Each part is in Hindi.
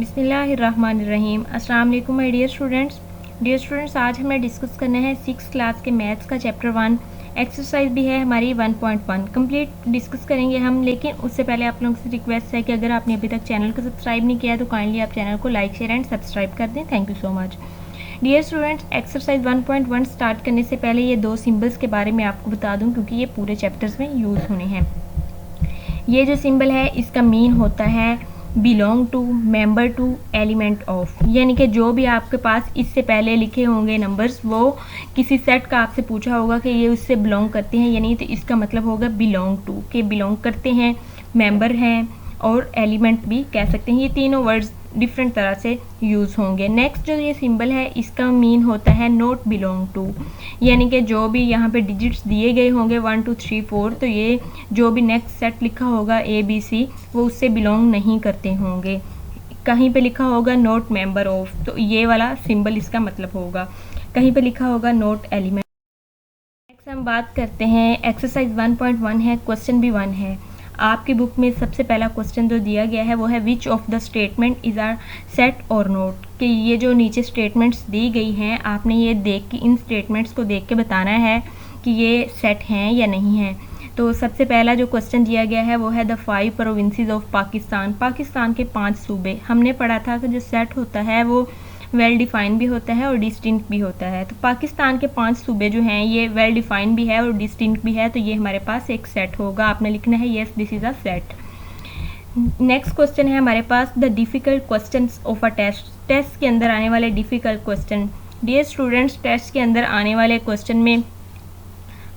बिस्मिल्लाहिर्रहमानिर्रहीम। अस्सलाम वालेकुम माय डियर स्टूडेंट्स, आज हमें डिस्कस करना है 6th क्लास के मैथ्स का चैप्टर 1। एक्सरसाइज भी है हमारी 1.1 कंप्लीट डिस्कस करेंगे हम। लेकिन उससे पहले आप लोगों से रिक्वेस्ट है कि अगर आपने अभी तक चैनल को सब्सक्राइब नहीं किया तो काइंडली आप चैनल को लाइक शेयर एंड सब्सक्राइब कर दें। Thank you so much. Dear students, exercise 1.1 start करने से पहले ये दो सिम्बल्स के बारे में आपको बता दूँ, क्योंकि ये पूरे चैप्टर्स में यूज़ होने हैं। ये जो सिंबल है इसका मीन होता है belong to, member to, element of. यानी कि जो भी आपके पास इससे पहले लिखे होंगे नंबर्स, वो किसी सेट का आपसे पूछा होगा कि ये उससे बिलोंग करते हैं यानी, तो इसका मतलब होगा बिलोंग टू, के बिलोंग करते हैं, मेंबर हैं और एलिमेंट भी कह सकते हैं। ये तीनों वर्ड्स डिफरेंट तरह से यूज़ होंगे। नेक्स्ट जो ये सिंबल है इसका मीन होता है नॉट बिलोंग टू, यानी कि जो भी यहाँ पे डिजिट्स दिए गए होंगे 1 2 3 4, तो ये जो भी नेक्स्ट सेट लिखा होगा ABC, वो उससे बिलोंग नहीं करते होंगे। कहीं पे लिखा होगा नॉट मेंबर ऑफ, तो ये वाला सिंबल इसका मतलब होगा। कहीं पे लिखा होगा नॉट एलिमेंट। नेक्स्ट हम बात करते हैं एक्सरसाइज 1.1 है, क्वेश्चन भी 1 है। आपकी बुक में सबसे पहला क्वेश्चन जो दिया गया है वो है which of the statement is are set और नोट, कि ये जो नीचे स्टेटमेंट्स दी गई हैं आपने ये देख के इन स्टेटमेंट्स को देख के बताना है कि ये सेट हैं या नहीं हैं। तो सबसे पहला जो क्वेश्चन दिया गया है वो है the 5 provinces of Pakistan. Pakistan के 5 सूबे। हमने पढ़ा था कि जो सेट होता है वो वेल डिफाइन भी होता है और डिस्टिंक्ट भी होता है। तो पाकिस्तान के 5 सूबे जो हैं ये वेल डिफाइन भी है और डिस्टिंक्ट भी है, तो ये हमारे पास एक सेट होगा। आपने लिखना है yes this is a set. Next question है हमारे पास the difficult questions of a test. Test के अंदर आने वाले difficult question. Dear students, test के अंदर आने वाले क्वेश्चन में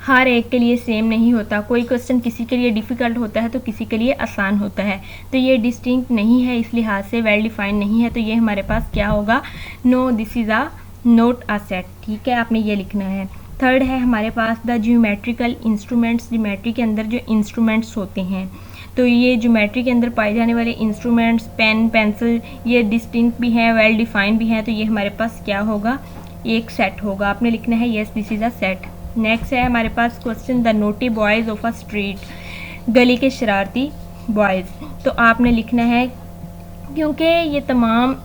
हर एक के लिए सेम नहीं होता। कोई क्वेश्चन किसी के लिए डिफ़िकल्ट होता है तो किसी के लिए आसान होता है। तो ये डिस्टिंक्ट नहीं है, इस लिहाज से वेल डिफाइंड नहीं है। तो ये हमारे पास क्या होगा, no this is a not a set. ठीक है, आपने ये लिखना है। थर्ड है हमारे पास द ज्योमेट्रिकल इंस्ट्रूमेंट्स। ज्योमेट्री के अंदर जो इंस्ट्रूमेंट्स होते हैं, तो ये ज्योमेट्री के अंदर पाए जाने वाले इंस्ट्रूमेंट्स, पेन, पेंसिल, ये डिस्टिंक्ट भी हैं, वेल डिफाइंड भी हैं। तो ये हमारे पास क्या होगा, एक सेट होगा। आपने लिखना है yes this is a set. Next है हमारे पास question the naughty boys of a street. गली के शरारती बॉयज़। तो आपने लिखना है, क्योंकि ये तमाम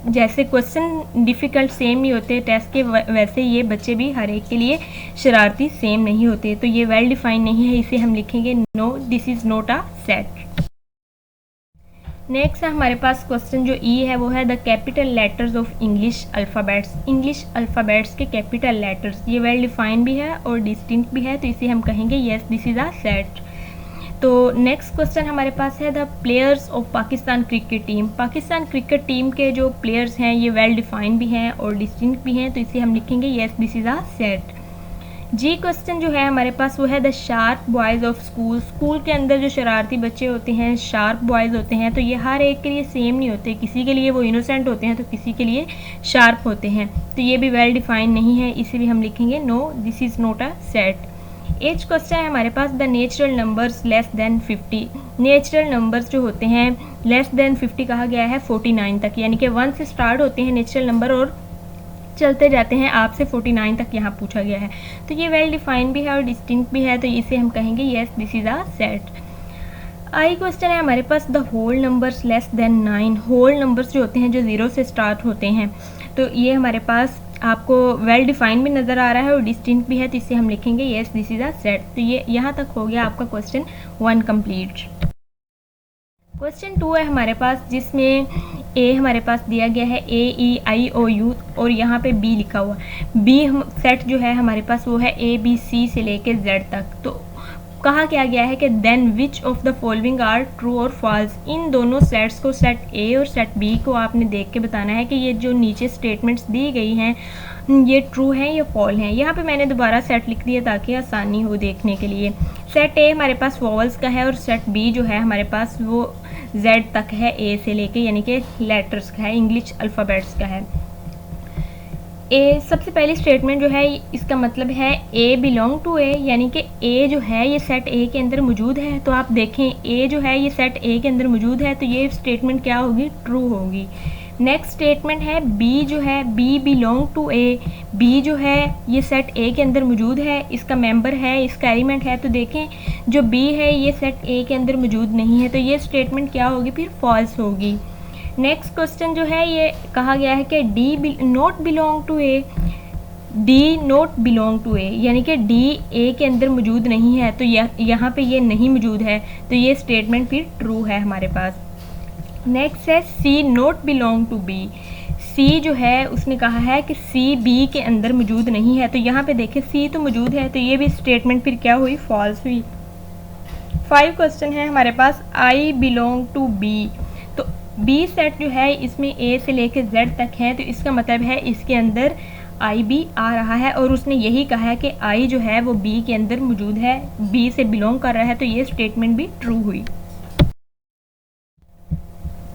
जैसे क्वेश्चन डिफ़िकल्ट सेम नहीं होते टेस्ट के, वैसे ये बच्चे भी हर एक के लिए शरारती सेम नहीं होते। तो ये वेल डिफाइंड नहीं है, इसे हम लिखेंगे no this is not a set. Next है हमारे पास क्वेश्चन जो ई है वो है the capital letters of English alphabets. English alphabets के कैपिटल लेटर्स, ये वेल डिफाइंड भी है और डिस्टिंक्ट भी है, तो इसे हम कहेंगे yes this is a set. तो नेक्स्ट क्वेश्चन हमारे पास है the players of Pakistan cricket team. Pakistan cricket team के जो प्लेयर्स हैं ये वेल डिफाइंड भी हैं और डिस्टिंक्ट भी हैं, तो इसे हम लिखेंगे yes this is a set. G question जो है हमारे पास वो है the sharp boys of school. School के अंदर जो शरारती बच्चे होते हैं, शार्प बॉयज़ होते हैं, तो ये हर एक के लिए सेम नहीं होते। किसी के लिए वो इनोसेंट होते हैं तो किसी के लिए शार्प होते हैं। तो ये भी वेल डिफाइंड नहीं है, इसे भी हम लिखेंगे no this is not a set. एज क्वेश्चन है हमारे पास the natural numbers less than 50। Natural numbers जो होते हैं लेस देन 50 कहा गया है 49 तक, यानी कि 1 से स्टार्ट होते हैं नेचुरल नंबर और चलते जाते हैं आपसे 49 तक यहाँ पूछा गया है। तो ये वेल डिफाइंड भी है और डिस्टिंक्ट भी है, तो इसे हम कहेंगे yes this is a set. आई क्वेश्चन है हमारे पास the whole numbers less than 9। Whole numbers जो होते हैं जो 0 से स्टार्ट होते हैं, तो ये हमारे पास आपको वेल डिफाइंड भी नज़र आ रहा है और डिस्टिंक्ट भी है, तो इसे हम लिखेंगे yes this is a set. तो ये यहाँ तक हो गया आपका क्वेश्चन 1 कंप्लीट। क्वेश्चन 2 है हमारे पास, जिसमें ए हमारे पास दिया गया है AEIOU और यहाँ पे बी लिखा हुआ। बी सेट जो है हमारे पास वो है ABC से लेके Z तक। तो कहा क्या गया है कि then which of the following are true और फॉल्स। इन दोनों सेट्स को, सेट A और सेट B को आपने देख के बताना है कि ये जो नीचे स्टेटमेंट्स दी गई हैं ये ट्रू हैं या फॉल हैं। यहाँ पे मैंने दोबारा सेट लिख दिया ताकि आसानी हो देखने के लिए। सेट A हमारे पास वॉवल्स का है और सेट B जो है हमारे पास वो Z तक है, A से लेके, यानी कि लेटर्स का है, इंग्लिश अल्फ़ाबेट्स का है। ए सबसे पहली स्टेटमेंट जो है इसका मतलब है ए बिलोंग टू ए, यानी कि ए जो है ये सेट ए के अंदर मौजूद है। तो आप देखें ए जो है ये सेट ए के अंदर मौजूद है, तो ये स्टेटमेंट क्या होगी, ट्रू होगी। नेक्स्ट स्टेटमेंट है बी जो है b belong to a. B जो है ये सेट ए के अंदर मौजूद है, इसका मेंबर है, इसका एलिमेंट है। तो देखें जो बी है ये सेट ए के अंदर मौजूद नहीं है, तो ये स्टेटमेंट क्या होगी, फिर फॉल्स होगी। नेक्स्ट क्वेश्चन जो है ये कहा गया है कि d not belong to a, d not belong to a, यानी कि डी ए के अंदर मौजूद नहीं है, तो यहाँ पे ये नहीं मौजूद है, तो ये स्टेटमेंट फिर ट्रू है हमारे पास। नेक्स्ट है सी नॉट बिलोंग टू बी, सी जो है उसने कहा है कि सी बी के अंदर मौजूद नहीं है, तो यहाँ पे देखें सी तो मौजूद है, तो ये भी स्टेटमेंट फिर क्या हुई, फॉल्स हुई। 5 क्वेश्चन है हमारे पास, आई बिलोंग टू बी, तो बी सेट जो है इसमें ए से लेकर जेड तक है, तो इसका मतलब है इसके अंदर आई भी आ रहा है, और उसने यही कहा है कि आई जो है वो बी के अंदर मौजूद है, बी से बिलोंग कर रहा है, तो ये स्टेटमेंट भी ट्रू हुई।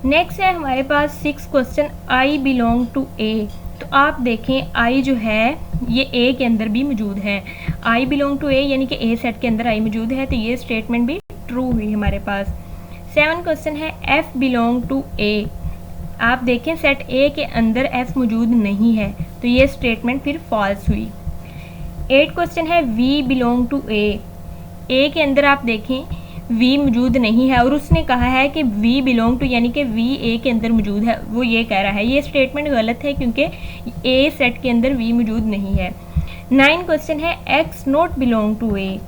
नेक्स्ट है हमारे पास 6 क्वेश्चन, आई बिलोंग टू ए, तो आप देखें आई जो है ये ए के अंदर भी मौजूद है, आई बिलोंग टू ए यानी कि ए सेट के अंदर आई मौजूद है, तो ये स्टेटमेंट भी ट्रू हुई हमारे पास। 7 क्वेश्चन है एफ बिलोंग टू ए, आप देखें सेट ए के अंदर एफ मौजूद नहीं है, तो ये स्टेटमेंट फिर फॉल्स हुई। 8 क्वेश्चन है वी बिलोंग टू ए, ए के अंदर आप देखें वी मौजूद नहीं है, और उसने कहा है कि वी बिलोंग टू यानी कि वी ए के अंदर मौजूद है, वो ये कह रहा है, ये स्टेटमेंट गलत है क्योंकि ए सेट के अंदर वी मौजूद नहीं है। 9 क्वेश्चन है एक्स नॉट बिलोंग टू ए,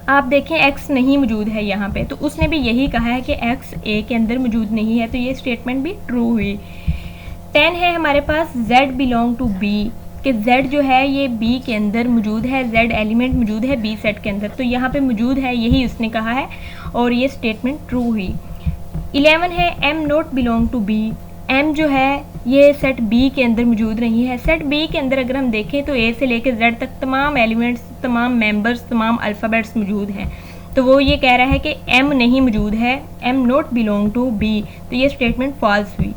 आप देखें एक्स नहीं मौजूद है यहाँ पे, तो उसने भी यही कहा है कि एक्स ए के अंदर मौजूद नहीं है, तो ये स्टेटमेंट भी ट्रू हुई। 10 है हमारे पास जेड बिलोंग टू बी, कि जेड जो है ये बी के अंदर मौजूद है, जेड एलिमेंट मौजूद है बी सेट के अंदर, तो यहाँ पे मौजूद है यही उसने कहा है, और ये स्टेटमेंट ट्रू हुई। 11 है m not belong to b, m जो है ये सेट बी के अंदर मौजूद नहीं है, सेट बी के अंदर अगर हम देखें तो ए से लेकर जेड तक तमाम एलिमेंट्स, तमाम मेंबर्स, तमाम अल्फ़ाबेट्स मौजूद हैं, तो वो ये कह रहा है कि एम नहीं मौजूद है, m not belong to b, तो ये स्टेटमेंट फॉल्स हुई।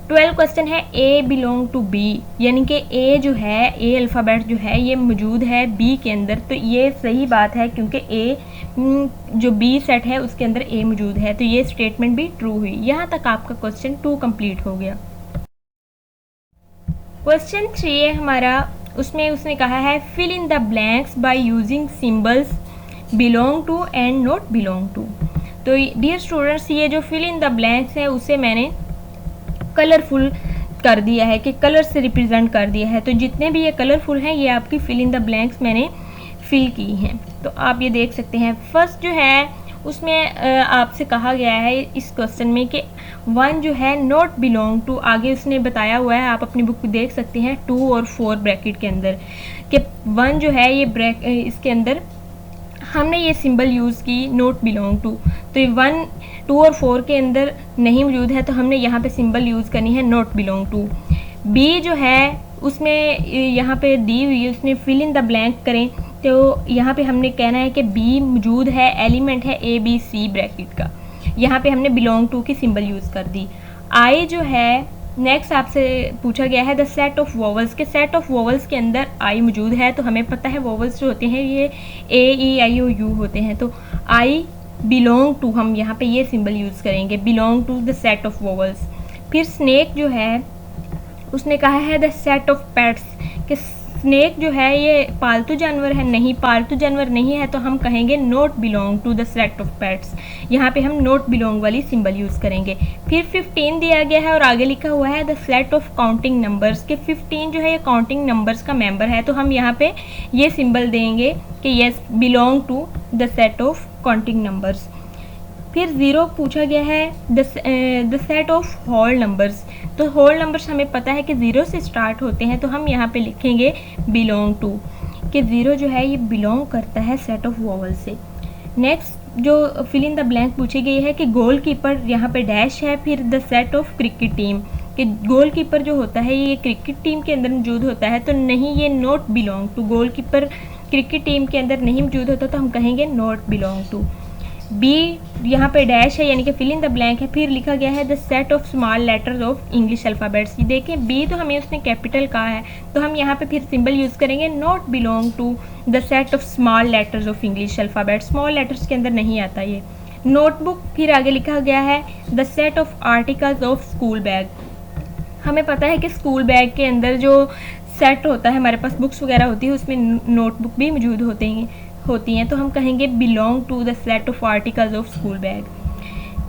12 क्वेश्चन है ए बिलोंग टू बी, यानी कि ए जो है, ए अल्फ़ाबेट जो है ये मौजूद है बी के अंदर, तो ये सही बात है क्योंकि ए जो बी सेट है उसके अंदर ए मौजूद है, तो ये स्टेटमेंट भी ट्रू हुई। यहाँ तक आपका क्वेश्चन 2 कंप्लीट हो गया। क्वेश्चन 3 है हमारा, उसमें उसने कहा है fill in the blanks by using symbols belong to and not belong to, तो डियर स्टूडेंट्स ये जो फिल इन द ब्लैंक्स है उसे मैंने कलरफुल कर दिया है, कि कलर से रिप्रेजेंट कर दिया है, तो जितने भी ये कलरफुल हैं ये आपकी फिल इन द ब्लैंक्स मैंने फिल की हैं, तो आप ये देख सकते हैं। फर्स्ट जो है उसमें आपसे कहा गया है इस क्वेश्चन में कि 1 जो है नॉट बिलोंग टू, आगे उसने बताया हुआ है, आप अपनी बुक में देख सकते हैं 2 और 4 ब्रैकेट के अंदर, कि 1 जो है ये इसके अंदर हमने ये सिंबल यूज़ की नॉट बिलोंग टू, तो 1, 2 और 4 के अंदर नहीं मौजूद है, तो हमने यहाँ पे सिंबल यूज़ करनी है नॉट बिलोंग टू। बी जो है उसमें यहाँ पे दी हुई है, उसने फिल इन द ब्लैंक करें, तो यहाँ पे हमने कहना है कि बी मौजूद है, एलिमेंट है ए बी सी ब्रैकेट का, यहाँ पे हमने बिलोंग टू की सिंबल यूज़ कर दी। आई जो है नेक्स्ट आपसे पूछा गया है द सेट ऑफ वोवल्स, के सेट ऑफ वोवल्स के अंदर आई मौजूद है, तो हमें पता है वोवल्स जो होते हैं ये ए ई आई ओ यू होते हैं, तो आई बिलोंग टू हम यहाँ पे ये सिंबल यूज़ करेंगे, belong to the set of vowels. फिर स्नेक जो है उसने कहा है द सेट ऑफ पेट्स, कि स्नेक जो है ये पालतू जानवर है, नहीं पालतू जानवर नहीं है, तो हम कहेंगे not belong to the set of pets, यहाँ पे हम नॉट बिलोंग वाली सिंबल यूज़ करेंगे। फिर 15 दिया गया है और आगे लिखा हुआ है the set of counting numbers, के 15 जो है ये काउंटिंग नंबर्स का मेंबर है, तो हम यहाँ पे ये सिंबल देंगे कि yes belong to the set of counting numbers. फिर 0 पूछा गया है the set of whole numbers, तो होल नंबर्स हमें पता है कि 0 से स्टार्ट होते हैं, तो हम यहाँ पे लिखेंगे बिलोंग टू, कि 0 जो है ये बिलोंग करता है सेट ऑफ वोवल से। नेक्स्ट जो फिल इन द ब्लैंक पूछी गई है कि गोल कीपर, यहाँ पे डैश है, फिर the set of cricket team, कि गोल कीपर जो होता है ये क्रिकेट टीम के अंदर मौजूद होता है, तो नहीं ये not belong to, goalkeeper cricket team के अंदर नहीं मौजूद होता, तो हम कहेंगे नॉट बिलोंग टू। बी यहाँ पे डैश है यानी कि फिल इन द ब्लैंक है, फिर लिखा गया है the set of small letters of English alphabets, ये देखें बी तो हमें उसने कैपिटल कहा है, तो हम यहाँ पे फिर सिंबल यूज़ करेंगे not belong to the set of small letters of English alphabets, small letters के अंदर नहीं आता ये। नोटबुक, फिर आगे लिखा गया है the set of articles of school bag, हमें पता है कि स्कूल बैग के अंदर जो सेट होता है हमारे पास बुक्स वगैरह होती है उसमें नोटबुक भी मौजूद होती हैं, तो हम कहेंगे belong to the set of articles of school bag.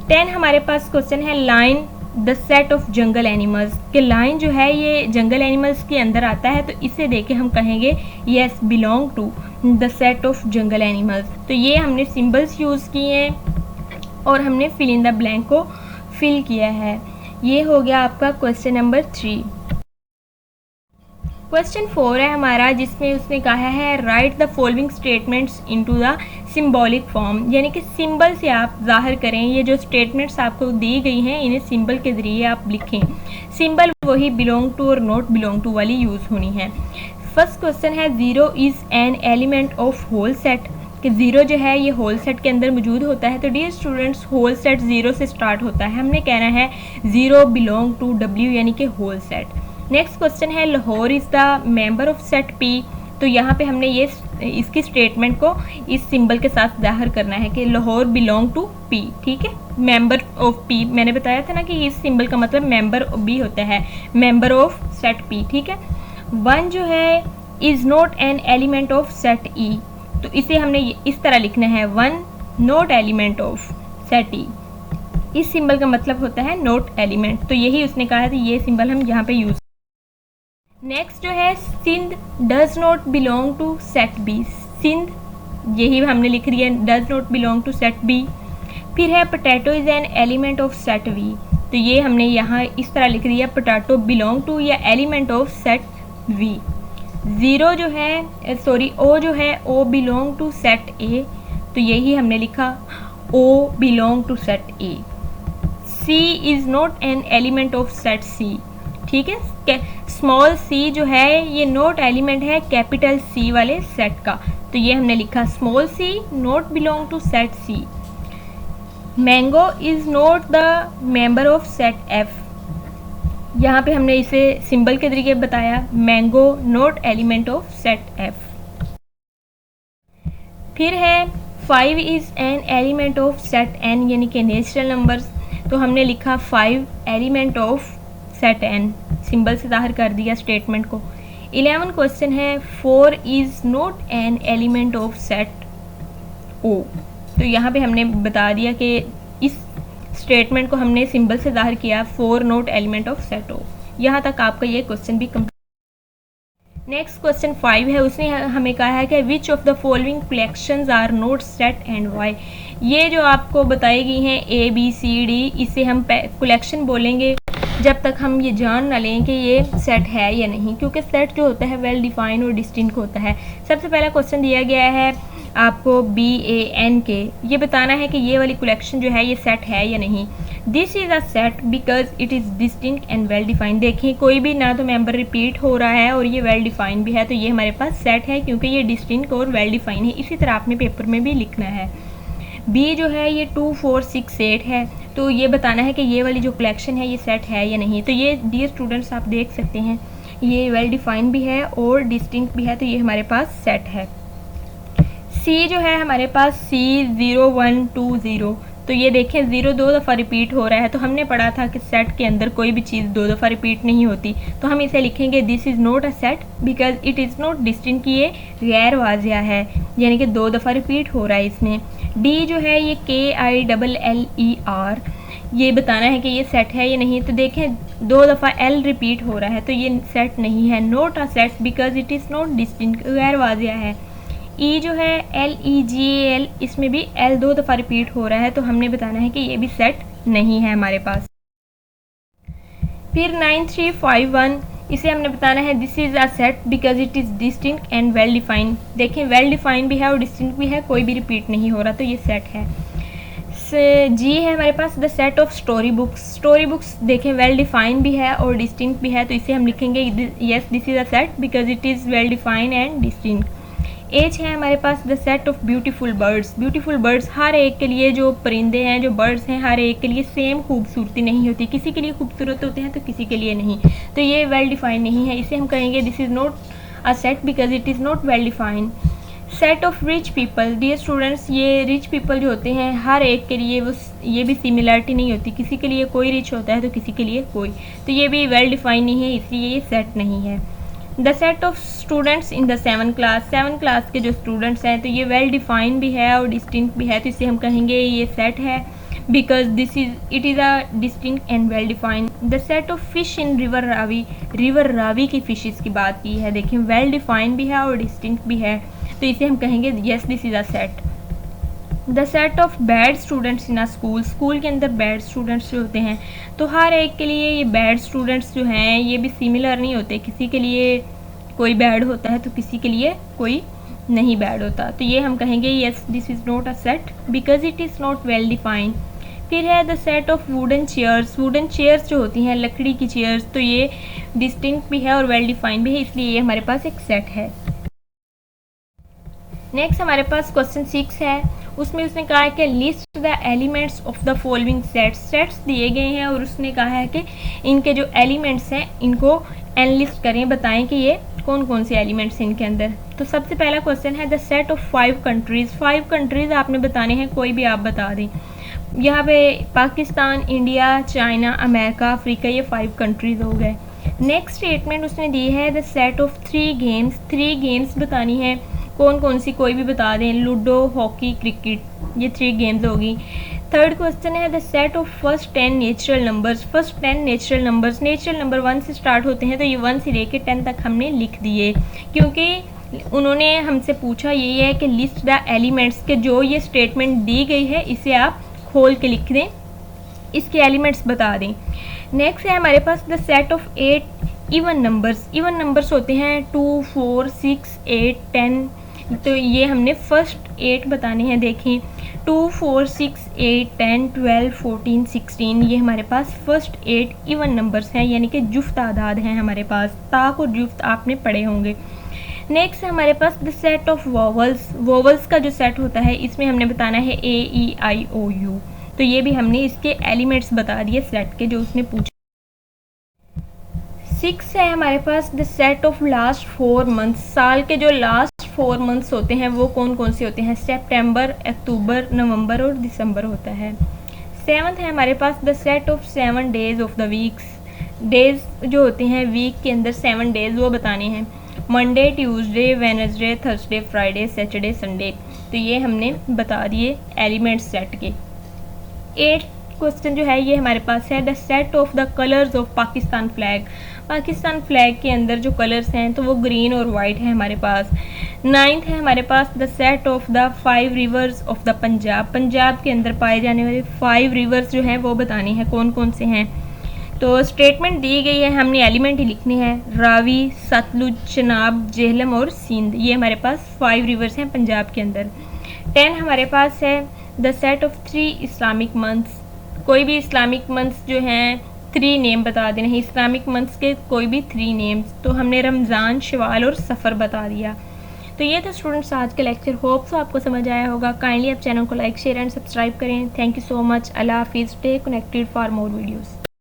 10 हमारे पास क्वेश्चन है lion the set of jungle animals, कि लाइन जो है ये जंगल एनिमल्स के अंदर आता है, तो इसे देख के हम कहेंगे yes belong to the set of jungle animals. तो ये हमने सिंबल्स यूज़ किए हैं और हमने फिल इन द ब्लैंक को फिल किया है। ये हो गया आपका क्वेश्चन नंबर 3। क्वेश्चन 4 है हमारा, जिसमें उसने कहा है right the following statements into the symbolic form, यानी कि सिंबल से आप जाहिर करें। ये जो स्टेटमेंट्स आपको दी गई हैं इन्हें सिंबल के ज़रिए आप लिखें। सिंबल वही बिलोंग टू और नॉट बिलोंग टू वाली यूज़ होनी है। फर्स्ट क्वेश्चन है zero is an element of whole set, कि ज़ीरो जो है ये होल सेट के अंदर मौजूद होता है। तो dear students whole set zero से स्टार्ट होता है, हमने कहना है ज़ीरो बिलोंग टू डब्ल्यू यानी कि होल सेट। नेक्स्ट क्वेश्चन है Lahore is the member of set P, तो यहाँ पे हमने ये इसकी स्टेटमेंट को इस सिंबल के साथ जाहिर करना है कि लाहौर बिलोंग टू पी। ठीक है, मेंबर ऑफ पी, मैंने बताया था ना कि इस सिंबल का मतलब मेंबर भी होता है, मेंबर ऑफ सेट पी। ठीक है, वन जो है is not an element of set ई, तो इसे हमने इस तरह लिखना है one not element of set ई। इस सिंबल का मतलब होता है नॉट एलिमेंट, तो यही उसने कहा था, ये सिंबल हम यहाँ पे यूज़। नेक्स्ट जो है Sindh does not belong to set b, Sindh यही हमने लिख रही है does not belong to set b. फिर है potato is an element of set v, तो ये हमने यहाँ इस तरह लिख रही है पोटैटो बिलोंग टू या element of set v. Zero जो है सॉरी ओ जो है o belong to set a, तो यही हमने लिखा o belong to set A. C is not an element of set c, ठीक है, स्मॉल सी जो है ये नॉट एलिमेंट है कैपिटल सी वाले सेट का, तो ये हमने लिखा small c not belong to set c. Mango is not the member of set f, यहाँ पे हमने इसे सिंबल के तरीके बताया, mango not element of set f. फिर है 5 is an element of set n, यानी कि नेचुरल नंबर्स, तो हमने लिखा 5 एलिमेंट ऑफ सेट एन, सिंबल से जाहिर कर दिया स्टेटमेंट को। 11 क्वेश्चन है 4 is not an element of set o, तो यहाँ पे हमने बता दिया कि इस स्टेटमेंट को हमने सिंबल से जाहिर किया 4 नॉट एलिमेंट ऑफ सेट ओ। यहाँ तक आपका ये क्वेश्चन भी कंप्लीट। नेक्स्ट क्वेश्चन 5 है, उसने हमें कहा है कि which of the following collections are not set and why, ये जो आपको बताई गई हैं ए बी सी डी, इसे हम कलेक्शन बोलेंगे जब तक हम ये जान ना लें कि ये सेट है या नहीं, क्योंकि सेट जो होता है वेल डिफाइन और डिस्टिंक्ट होता है। सबसे पहला क्वेश्चन दिया गया है आपको BAN के, ये बताना है कि ये वाली कलेक्शन जो है ये सेट है या नहीं। This is a set because it is distinct and well defined, देखिए कोई भी ना तो मेंबर रिपीट हो रहा है और ये वेल डिफाइन भी है, तो ये हमारे पास सेट है क्योंकि ये डिस्टिंक्ट और वेल डिफाइन है। इसी तरह आपने पेपर में भी लिखना है। बी जो है ये 2 4 6 8 है, तो ये बताना है कि ये वाली जो कलेक्शन है ये सेट है या नहीं। तो ये डियर स्टूडेंट्स आप देख सकते हैं ये वेल डिफाइंड भी है और डिस्टिंक्ट भी है, तो ये हमारे पास सेट है। सी जो है हमारे पास C 0 1 2 0, तो ये देखें 0 2 दफ़ा रिपीट हो रहा है, तो हमने पढ़ा था कि सेट के अंदर कोई भी चीज़ 2 दफ़ा रिपीट नहीं होती, तो हम इसे लिखेंगे this is not a set because it is not distinct, ये गैर वाजिया है, यानी कि 2 दफ़ा रिपीट हो रहा है इसमें। डी जो है ये KILLER, ये बताना है कि ये सेट है या नहीं, तो देखें 2 दफ़ा L रिपीट हो रहा है, तो ये सेट नहीं है, not a set because it is not distinct, गैर वाजिया है। ई जो है LEGAL, इसमें भी L 2 दफ़ा रिपीट हो रहा है, तो हमने बताना है कि ये भी सेट नहीं है हमारे पास। फिर 9351, इसे हमने बताना है this is a set because it is distinct and well defined, देखें वेल डिफाइंड भी है और डिस्टिंक्ट भी है, कोई भी रिपीट नहीं हो रहा, तो ये सेट है। जी है हमारे पास the set of story books, story books देखें वेल डिफाइंड भी है और डिस्टिंक्ट भी है, तो इसे हम लिखेंगे yes this is a set because it is well defined and distinct. एज है हमारे पास the set of beautiful birds, beautiful birds हर एक के लिए, जो परिंदे हैं जो बर्ड्स हैं हर एक के लिए सेम खूबसूरती नहीं होती, किसी के लिए खूबसूरत होते हैं तो किसी के लिए नहीं, तो ये वेल डिफाइंड नहीं है, इसे हम कहेंगे this is not a set because it is not well defined. Set of rich people, dear students ये रिच पीपल जो होते हैं हर एक के लिए वो ये भी सिमिलरिटी नहीं होती, किसी के लिए कोई रिच होता है तो किसी के लिए कोई, तो ये भी वेल डिफाइंड नहीं है, इसलिए ये सेट नहीं है। The set of students in the 7 class, 7 class के जो स्टूडेंट्स हैं तो ये वेल डिफाइंड भी है और डिस्टिंक्ट भी है, तो इसे हम कहेंगे ये सेट है because it is a distinct and well defined. The set of fish in river Ravi की फिशेस की बात की है। देखिए well defined भी है और distinct भी है, तो इसे हम कहेंगे yes this is a set. The set of bad students in a school के अंदर बैड स्टूडेंट्स जो होते हैं, तो हर एक के लिए ये बैड स्टूडेंट्स जो हैं ये भी सिमिलर नहीं होते, किसी के लिए कोई बैड होता है तो किसी के लिए कोई नहीं बैड होता, तो ये हम कहेंगे yes this is not a set because it is not well defined. फिर है the set of wooden chairs जो होती हैं लकड़ी की चेयर्स, तो ये डिस्टिंक्ट भी है और वेल डिफाइंड भी है, इसलिए ये हमारे पास एक सेट है. नेक्स्ट हमारे पास क्वेश्चन 6 है, उसमें उसने कहा है कि list the elements of the following sets दिए गए हैं और उसने कहा है कि इनके जो एलिमेंट्स हैं इनको एनलिस्ट करें, बताएं कि ये कौन कौन से एलिमेंट्स हैं इनके अंदर. तो सबसे पहला क्वेश्चन है द सेट ऑफ 5 कंट्रीज़ आपने बताने हैं, कोई भी आप बता दें. यहाँ पे Pakistan, India, China, America, Africa, ये 5 कंट्रीज़ हो गए. नेक्स्ट स्टेटमेंट उसने दी है द सेट ऑफ 3 गेम्स बतानी है, कौन कौन सी कोई भी बता दें, लूडो, हॉकी, क्रिकेट, ये 3 गेम्स होगी. थर्ड क्वेश्चन है the set of first 10 natural numbers. Natural number 1 से स्टार्ट होते हैं, तो ये 1 से लेकर 10 तक हमने लिख दिए, क्योंकि उन्होंने हमसे पूछा यही है कि लिस्ट द एलिमेंट्स के जो ये स्टेटमेंट दी गई है इसे आप खोल के लिख दें, इसके एलिमेंट्स बता दें. नेक्स्ट है हमारे पास the set of 8 even numbers होते हैं 2, 4, 6, 8, 10, तो ये हमने फर्स्ट 8 बताने हैं. देखें 2, 4, 6, 8, 10, 12, 14, 16, ये हमारे पास फर्स्ट 8 इवन नंबर्स हैं, यानी कि जुफ्त आदाद हैं हमारे पास. ताक और जुफ्त आपने पढ़े होंगे. नेक्स्ट है हमारे पास द सेट ऑफ वोवल्स का जो सेट होता है इसमें हमने बताना है AEIOU, तो ये भी हमने इसके एलिमेंट्स बता दिए सेट के जो उसने पूछा. 6 है हमारे पास the set of last 4 months. साल के जो लास्ट 4 मंथ्स होते हैं वो कौन कौन से होते हैं, सितंबर, अक्टूबर, नवंबर और दिसंबर होता है. 7th है हमारे पास the set of 7 days of the weeks. Days जो होते हैं वीक के अंदर 7 डेज वो बताने हैं, Monday, Tuesday, Wednesday, Thursday, Friday, Saturday, Sunday, तो ये हमने बता दिए एलिमेंट्स सेट के. 8th क्वेश्चन जो है ये हमारे पास है the set of the colours of Pakistan flag के अंदर जो कलर्स हैं तो वो ग्रीन और वाइट है हमारे पास. 9th है हमारे पास the set of the 5 rivers of the Punjab के अंदर पाए जाने वाले 5 रिवर्स जो हैं वो बताने हैं कौन कौन से हैं. तो स्टेटमेंट दी गई है, हमने एलिमेंट ही लिखने हैं, रावी, सतलुज, चनाब, जेहलम और सिंध, ये हमारे पास 5 रिवर्स हैं पंजाब के अंदर. 10 हमारे पास है the set of 3 Islamic months. कोई भी इस्लामिक मंथ्स जो हैं 3 नेम बता देने हैं, इस्लामिक मंथ्स के कोई भी 3 नेम्स, तो हमने रमज़ान, शवाल और सफ़र बता दिया. तो ये था स्टूडेंट्स आज का लेक्चर, होप सो आपको समझ आया होगा. काइंडली आप चैनल को लाइक, शेयर एंड सब्सक्राइब करें. Thank you so much. अल्लाह हाफिज़. Stay connected for more videos.